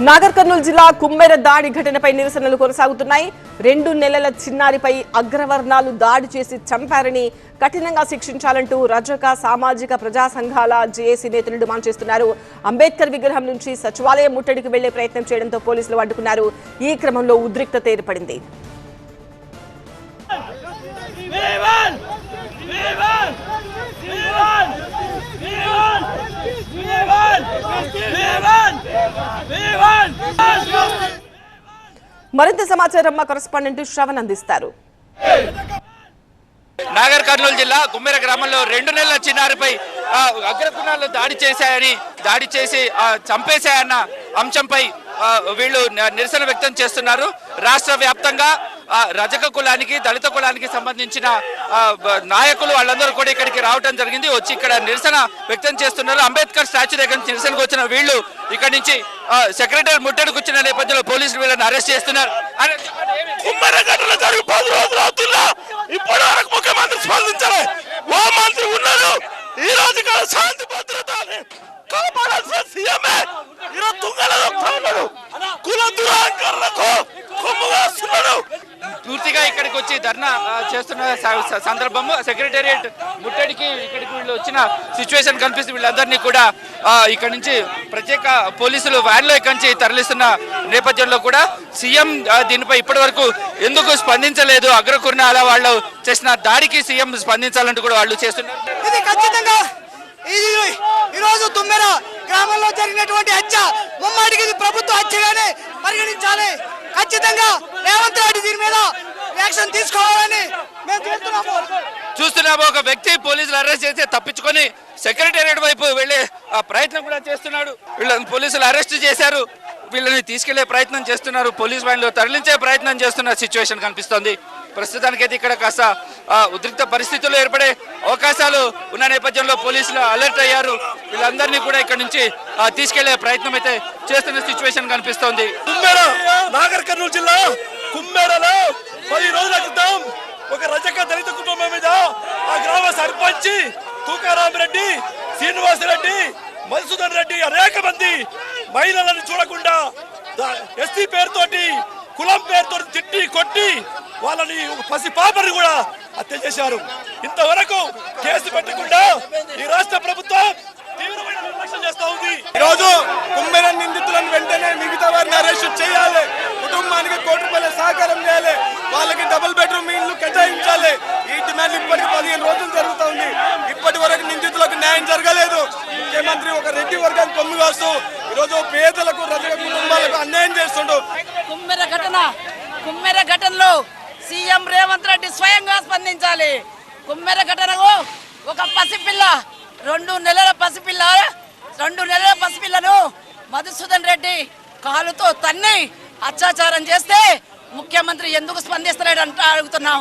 నాగర్ కర్నూలు జిల్లా కుమ్మెర దాడి ఘటనపై నిరసనలు కొనసాగుతున్నాయి. 2 నెలల చిన్నారిపై అగ్రవర్ణాలు దాడి చేసి చంపారని కఠినంగా శిక్షించాలంటూ రజక సామాజిక ప్రజా సంఘాల జేఏసీ నేతలు డిమాండ్ చేస్తున్నారు. అంబేద్కర్ విగ్రహం నుంచి సచివాలయం ముట్టడికి వెళ్లే ప్రయత్నం చేయడంతో పోలీసులు అడ్డుకున్నారు. ఈ క్రమంలో ఉద్రిక్తత ఏర్పడింది. మరింత సమాచారం మా కరెస్పాండెంట్ శ్రవణ్ అందిస్తారు. నాగర్ కర్నూలు జిల్లా కుమ్మెర గ్రామంలో 2 నెలల చిన్నారిపై అగ్రకుణాలు దాడి చేసి చంపేశాయన్న అంశంపై వీళ్ళు నిరసన వ్యక్తం చేస్తున్నారు. రాష్ట్ర వ్యాప్తంగా రజక కులానికి దళిత కులానికి సంబంధించిన నాయకులు వాళ్ళందరూ కూడా ఇక్కడికి రావడం జరిగింది. వచ్చి ఇక్కడ నిరసన వ్యక్తం చేస్తున్నారు. అంబేద్కర్ స్టాచ్యూ దగ్గర నుంచి నిరసనకు వచ్చిన వీళ్ళు ఇక్కడ నుంచి సెక్రటరీ ముట్టడికి వచ్చిన నేపథ్యంలో పోలీసులు వీళ్ళని అరెస్ట్ చేస్తున్నారు. ముఖ్యమంత్రి స్పందించాలి. హోంమంత్రి ఉన్నారు. ఈ రోజు శాంతి భద్రతని కాపాడాల్సిన సీఎంఏ ఈరోజు తుంగలు కుల దురాంకరణకు కొమ్ముగాస్తున్నాడు. పూర్తిగా ఇక్కడికి వచ్చి ధర్నా చేస్తున్న సందర్భం సెక్రటేరియట్ ముట్టడికి ఇక్కడికి వీళ్ళు వచ్చిన సిచ్యువేషన్ కనిపిస్తుంది. వీళ్ళందరినీ కూడా ఇక్కడ నుంచి ప్రత్యేక పోలీసులు వ్యాన్లో ఇక్కడి నుంచి తరలిస్తున్న నేపథ్యంలో కూడా సీఎం దీనిపై ఇప్పటి వరకు ఎందుకు స్పందించలేదు, అగ్రకుర్ణాల వాళ్ళు చేసిన దాడికి సీఎం స్పందించాలంటూ కూడా వాళ్ళు చేస్తున్నారు. ఇది ఖచ్చితంగా ఈరోజు తుమ్మెర గ్రామంలో జరిగినటువంటి హత్య ముమ్మాడికి ప్రభుత్వ హత్యగానే పరిగణించాలి. ఖచ్చితంగా రేవంత్ రెడ్డి దీని మీద యాక్షన్ తీసుకోవాలని మేము చూస్తున్నాము. ఒక వ్యక్తి పోలీసులు అరెస్ట్ చేసి తప్పించుకొని సెక్రటేరియట్ వైపు వెళ్లే ప్రయత్నం కూడా చేస్తున్నాడు. వీళ్ళని పోలీసులు అరెస్ట్ చేశారు. వీళ్ళని తీసుకెళ్లే ప్రయత్నం చేస్తున్నారు. పోలీస్ వ్యాన్లో తరలించే ప్రయత్నం చేస్తున్న సిచ్యువేషన్ కనిపిస్తోంది. ప్రస్తుతానికైతే ఇక్కడ కాస్త ఉద్రిక్త పరిస్థితులు ఏర్పడే అవకాశాలు ఉన్న నేపథ్యంలో పోలీసులు అలర్ట్ అయ్యారు. వీళ్ళందరినీ కూడా ఇక్కడ నుంచి తీసుకెళ్లే ప్రయత్నం అయితే చేస్తున్న సిచ్యువేషన్ కనిపిస్తోంది. నాగర్ కర్నూలు జిల్లా కుమ్మెరలో 10 రోజుల క్రితం ఒక రజక దళిత కుటుంబం మీద ఆ గ్రామ సర్పంచ్ తుకారాం రెడ్డి, శ్రీనివాసరెడ్డి, మధుసూదన్ రెడ్డి అనేక మంది మహిళలను చూడకుండా ఎస్టీ పేరుతోటి కులం పేరుతో తిట్టి కొట్టి వాళ్ళని పసి పాపని కూడా హత్య చేశారు. ఇంతవరకు కేసు పెట్టకుండా ఈ రాష్ట్ర ప్రభుత్వం తీవ్రమైన నిర్లక్ష్యం చేస్తా ఉంది. ఈరోజు కుమ్మెర నిందితులను వెంటనే మిగతా వారిని అరెస్ట్ చేయాలి. కుటుంబానికి ₹1 కోటి సహకారం చేయాలి. వాళ్ళకి డబుల్ బెడ్రూమ్ ఇల్లు కేటాయించాలి. ఈ డిమాండ్ ఇప్పటికి 15 రోజులు జరుగుతుంది. ఇప్పటి వరకు నిందితులకు న్యాయం జరగలేదు. ముఖ్యమంత్రి ఒక రెడ్డి వర్గాన్ని కొమ్ము కాస్తూ ఈరోజు పేదలకు రజక కుటుంబాలకు అన్యాయం చేస్తుండు. కుమ్మెర ఘటనలో సీఎం రేవంత్ రెడ్డి స్వయంగా స్పందించాలి. కుమ్మెర ఘటనకు ఒక పసిపిల్ల 2 నెలల పసిపిల్లను మధుసూదన్ రెడ్డి కాలుతో తన్ని అత్యాచారం చేస్తే ముఖ్యమంత్రి ఎందుకు స్పందిస్తలేడంటే అడుగుతున్నాం.